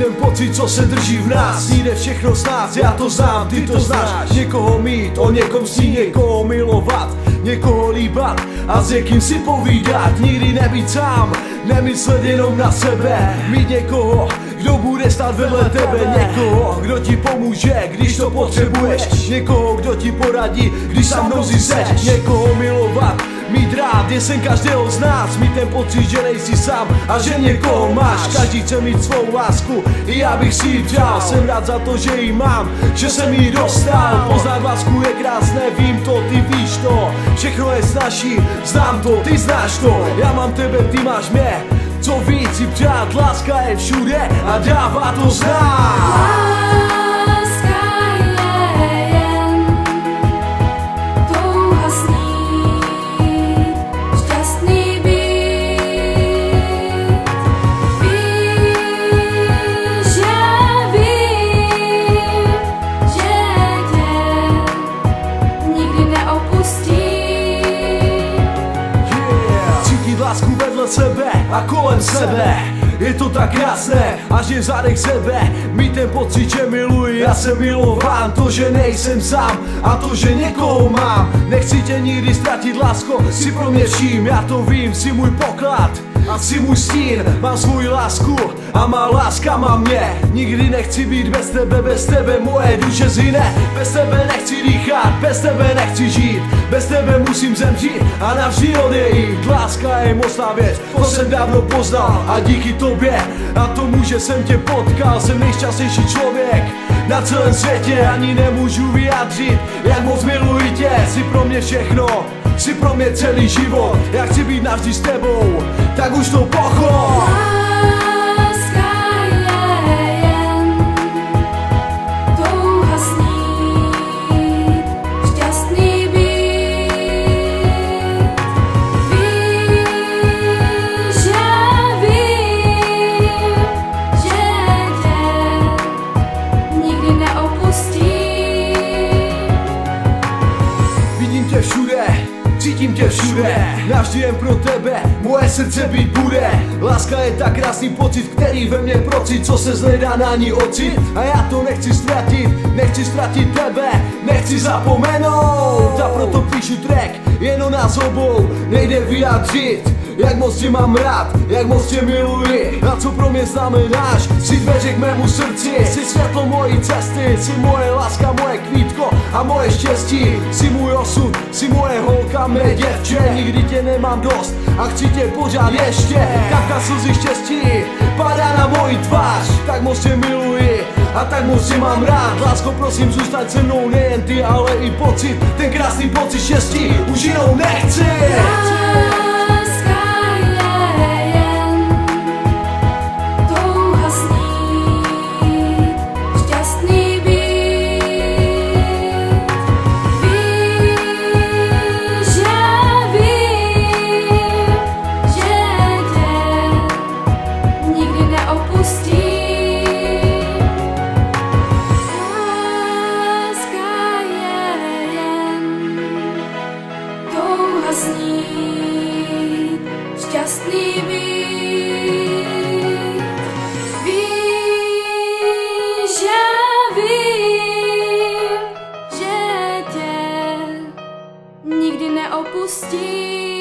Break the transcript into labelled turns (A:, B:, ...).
A: ten pocit, co se drží v nás. Jde všechno s nás, já to znám, ty to znáš. Někoho mít, o někom si někoho milovat, někoho líbat a s někým si povídat. Nikdy nebýt sám, nemyslet jenom na sebe. Mít někoho, kdo bude stát vedle tebe. Někoho, kdo ti pomůže, když to potřebuješ. Někoho, kdo ti poradí, když sám mnozí seš. Někoho milovat, mít rád je sen každého z nás. Mít ten pocit, že nejsi sám a že někoho máš. Každý chce mít svou lásku, i já bych si ji přál. Jsem rád za to, že ji mám, že jsem jí dostal. Poznat lásku je krásné, vím to, ty víš to. Všechno je snaží, znám to, ty znáš to. Já mám tebe, ty máš mě. Co víc si přát, láska je všude a dává to znát. Lásku vedle sebe a kolem sebe. Je to tak krásné, až je zadek sebe. Mít ten pocit, že miluji, já jsem milován. To, že nejsem sám a to, že někoho mám. Nechci tě nikdy ztratit, lásko, si pro mě vším. Já to vím, si můj poklad a si můj stín. Mám svou lásku a má láska má mě. Nikdy nechci být bez tebe moje duše zhyne. Bez tebe nechci dýchat, bez tebe nechci žít. Bez tebe musím zemřít a navždy odejít. Láska je mocná věc, to jsem dávno poznal. A díky tobě a tomu, že jsem tě potkal, jsem nejšťastnější člověk na celém světě. Ani nemůžu vyjádřit, jak moc miluji tě. Jsi pro mě všechno, jsi pro mě celý život. Já chci být navždy s tebou, tak už to pochop. Cítím tě všude, navždy jen pro tebe, moje srdce být bude. Láska je tak krásný pocit, který ve mně procit, co se nedá na ní ocit. A já to nechci ztratit tebe, nechci zapomenout. A proto píšu track, jen o nás obou, nejde vyjádřit, jak moc tě mám rád, jak moc tě miluji. A co pro mě znamenáš, jsi dveře k mému srdci. Jsi světlo mojí cesty, jsi moje láska, moje kvítko a moje štěstí. Jsi můj osud, jsi moje holka, mé děvče. Nikdy tě nemám dost a chci tě pořád ještě. Kapka slzy štěstí padá na moji tvář, tak moc tě miluji a tak moc tě mám rád. Lásko, prosím, zůstaň se mnou, nejen ty, ale i pocit. Ten krásný pocit štěstí už jinou nechci.
B: Šťastný být, víš, já vím, že tě nikdy neopustím.